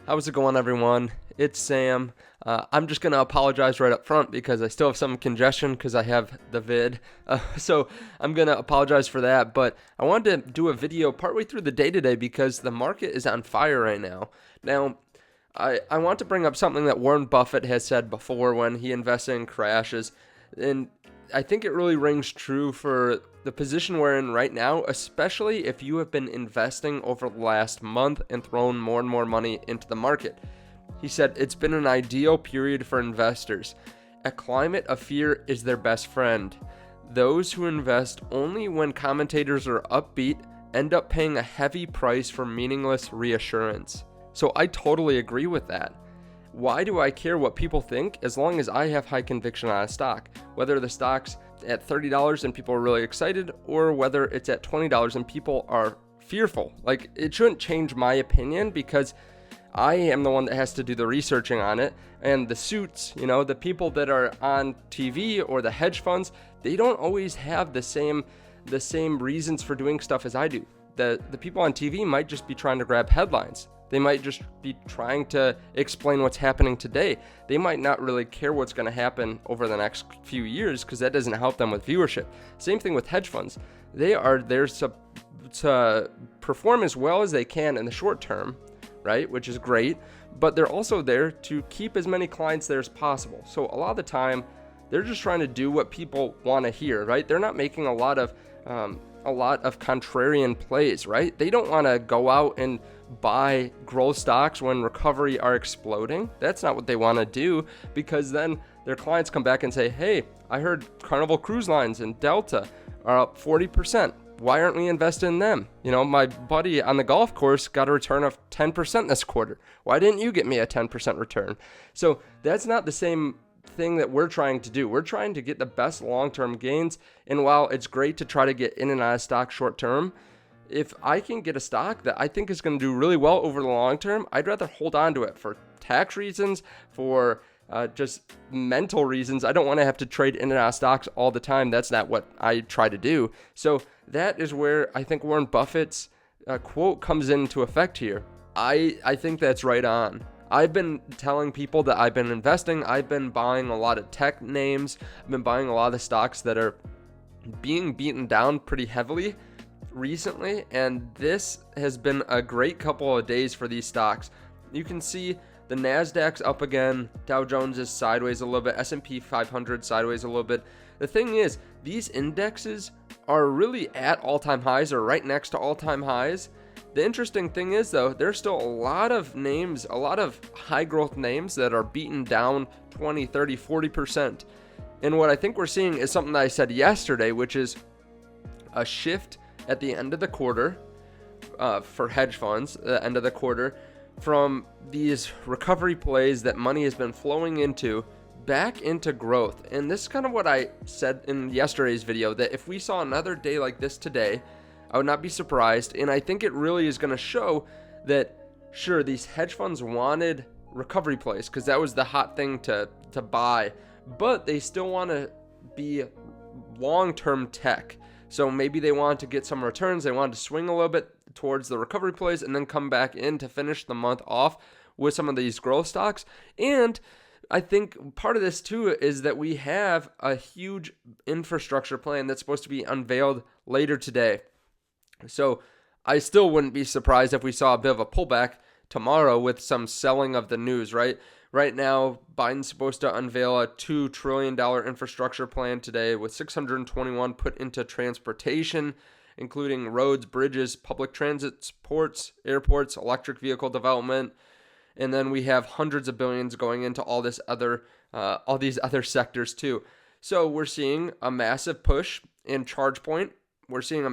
How's it going, everyone? It's Sam. I'm just going to apologize right up front because I still have some congestion because I have the vid. So I'm going to apologize for that. But I wanted to do a video partway through the day today because the market is on fire right now. Now, I want to bring up something that Warren Buffett has said before when he invested in crashes. And I think it really rings true for the position we're in right now, especially if you have been investing over the last month and thrown more and more money into the market. He said it's been an ideal period for investors. A climate of fear is their best friend. Those who invest only when commentators are upbeat end up paying a heavy price for meaningless reassurance. So I totally agree with that. Why do I care what people think as long as I have high conviction on a stock? Whether the stock's at $30 and people are really excited, or whether it's at $20 and people are fearful. Like, it shouldn't change my opinion because I am the one that has to do the researching on it. And the suits, the people that are on TV or the hedge funds, they don't always have the same reasons for doing stuff as I do. The people on TV might just be trying to grab headlines. They might just be trying to explain what's happening today. They might not really care what's going to happen over the next few years because that doesn't help them with viewership. Same thing with hedge funds. They are there to perform as well as they can in the short term, right? Which is great. But they're also there to keep as many clients there as possible. So a lot of the time, they're just trying to do what people want to hear, right? They're not making a lot of contrarian plays, right? They don't want to go out and buy growth stocks when recovery are exploding. That's not what they want to do, because then their clients come back and say, hey, I heard Carnival Cruise Lines and Delta are up 40%. Why aren't we invested in them? My buddy on the golf course got a return of 10% this quarter. Why didn't you get me a 10% return? So that's not the same thing that we're trying to do. We're trying to get the best long-term gains. And while it's great to try to get in and out of stock short-term, if I can get a stock that I think is going to do really well over the long term, I'd rather hold on to it for tax reasons, for just mental reasons. I don't want to have to trade in and out of stocks all the time. That's not what I try to do. So that is where I think Warren Buffett's quote comes into effect here. I think that's right on. I've been telling people that I've been investing. I've been buying a lot of tech names. I've been buying a lot of stocks that are being beaten down pretty heavily recently, and this has been a great couple of days for these stocks. You can see the Nasdaq's up again, Dow Jones is sideways a little bit, S&P 500 sideways a little bit. The thing is, these indexes are really at all-time highs or right next to all-time highs. The interesting thing is, though, there's still a lot of names, a lot of high growth names that are beaten down 20, 30, 40%. And what I think we're seeing is something that I said yesterday, which is a shift at the end of the quarter for hedge funds, the end of the quarter, from these recovery plays that money has been flowing into back into growth. And this is kind of what I said in yesterday's video, that if we saw another day like this today, I would not be surprised. And I think it really is going to show that, sure, these hedge funds wanted recovery plays because that was the hot thing to buy, but they still want to be long-term tech. So maybe they wanted to get some returns. They wanted to swing a little bit towards the recovery plays and then come back in to finish the month off with some of these growth stocks. And I think part of this too is that we have a huge infrastructure plan that's supposed to be unveiled later today. So I still wouldn't be surprised if we saw a bit of a pullback tomorrow with some selling of the news, right? Right now, Biden's supposed to unveil a $2 trillion infrastructure plan today with 621 put into transportation, including roads, bridges, public transit, ports, airports, electric vehicle development. And then we have hundreds of billions going into all these other sectors too. So we're seeing a massive push in ChargePoint. We're seeing a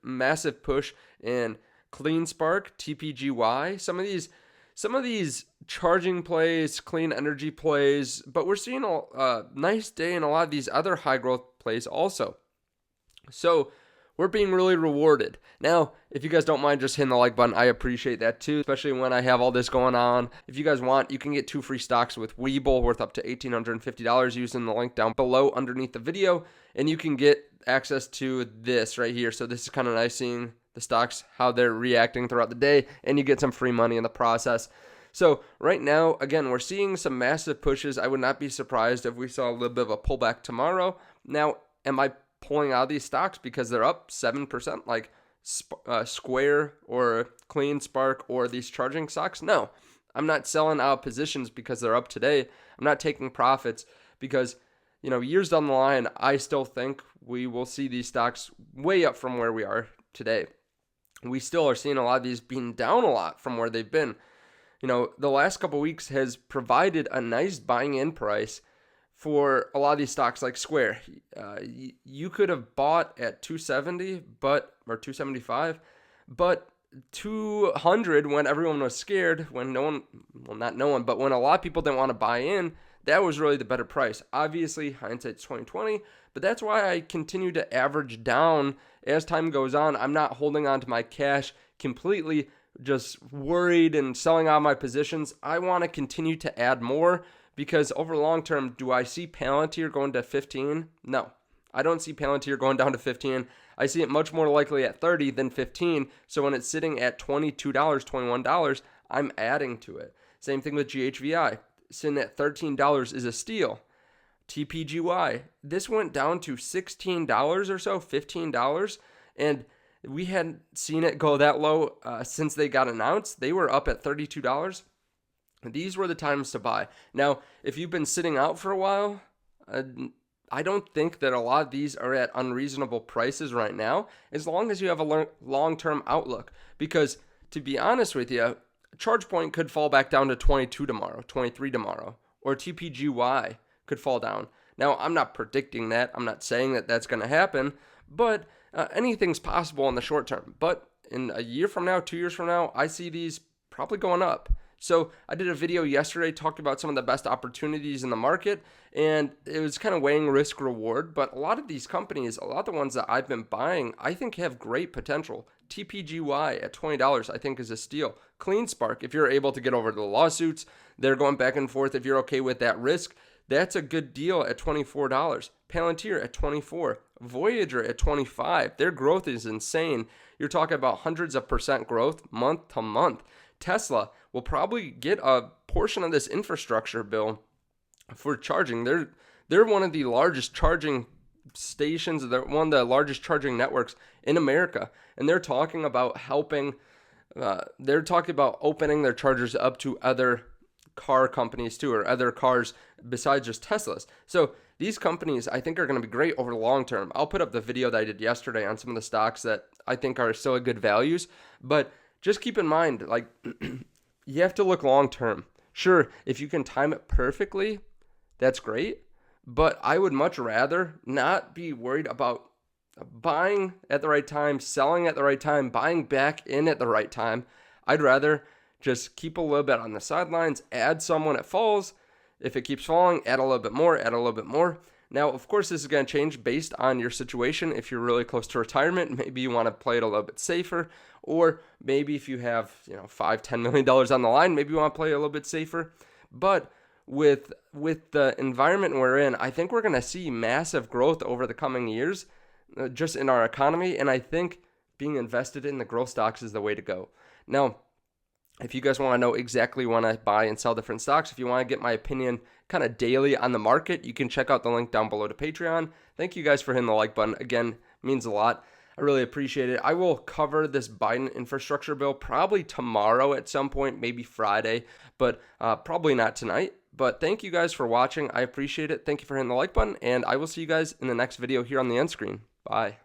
massive push in CleanSpark, TPGY, some of these charging plays, clean energy plays, but we're seeing a nice day in a lot of these other high growth plays also. So we're being really rewarded. Now, if you guys don't mind just hitting the like button, I appreciate that too, especially when I have all this going on. If you guys want, you can get 2 free stocks with Webull worth up to $1,850 using the link down below underneath the video, and you can get access to this right here. So this is kind of nice seeing the stocks, how they're reacting throughout the day, and you get some free money in the process. So right now, again, we're seeing some massive pushes. I would not be surprised if we saw a little bit of a pullback tomorrow. Now, am I pulling out of these stocks because they're up 7%, like Square or Clean Spark or these charging stocks? No, I'm not selling out positions because they're up today. I'm not taking profits because, years down the line, I still think we will see these stocks way up from where we are today. We still are seeing a lot of these being down a lot from where they've been. The last couple of weeks has provided a nice buying in price for a lot of these stocks like Square. You could have bought at 270, or 275, but 200 when everyone was scared, when not no one, but when a lot of people didn't want to buy in, that was really the better price. Obviously, hindsight's 2020, but that's why I continue to average down as time goes on. I'm not holding on to my cash completely, just worried and selling out my positions. I want to continue to add more because over the long term, do I see Palantir going to 15? No, I don't see Palantir going down to 15. I see it much more likely at 30 than 15. So when it's sitting at $22, $21, I'm adding to it. Same thing with GHVI. Sitting at $13 is a steal. TPGY, this went down to $16 or so, $15, and we hadn't seen it go that low since they got announced. They were up at $32. These were the times to buy. Now, if you've been sitting out for a while, I don't think that a lot of these are at unreasonable prices right now, as long as you have a long-term outlook. Because, to be honest with you, ChargePoint could fall back down to 22 tomorrow, 23 tomorrow, or TPGY could fall down. Now, I'm not predicting that. I'm not saying that that's going to happen, but anything's possible in the short term. But in a year from now, 2 years from now, I see these probably going up. So I did a video yesterday, talked about some of the best opportunities in the market, and it was kind of weighing risk reward. But a lot of these companies, a lot of the ones that I've been buying, I think have great potential. TPGY at $20, I think is a steal. Clean Spark, if you're able to get over the lawsuits, they're going back and forth. If you're okay with that risk, that's a good deal at $24. Palantir at $24. Voyager at $25. Their growth is insane. You're talking about hundreds of % growth month to month. Tesla will probably get a portion of this infrastructure bill for charging. They're one of the largest charging stations. They're one of the largest charging networks in America, and they're talking about helping. They're talking about opening their chargers up to other car companies too, or other cars besides just Teslas. So these companies, I think, are going to be great over the long term. I'll put up the video that I did yesterday on some of the stocks that I think are still good values, but just keep in mind, like, you have to look long term. Sure, if you can time it perfectly, that's great, but I would much rather not be worried about buying at the right time, selling at the right time, buying back in at the right time. I'd rather just keep a little bit on the sidelines, add some when it falls. If it keeps falling, add a little bit more, add a little bit more. Now, of course, this is going to change based on your situation. If you're really close to retirement, maybe you want to play it a little bit safer. Or maybe if you have, $5-10 million on the line, maybe you want to play a little bit safer. But with the environment we're in, I think we're going to see massive growth over the coming years, just in our economy. And I think being invested in the growth stocks is the way to go. Now, if you guys want to know exactly when I buy and sell different stocks, if you want to get my opinion kind of daily on the market, you can check out the link down below to Patreon. Thank you guys for hitting the like button. Again, it means a lot. I really appreciate it. I will cover this Biden infrastructure bill probably tomorrow at some point, maybe Friday, but probably not tonight. But thank you guys for watching. I appreciate it. Thank you for hitting the like button, and I will see you guys in the next video here on the end screen. Bye.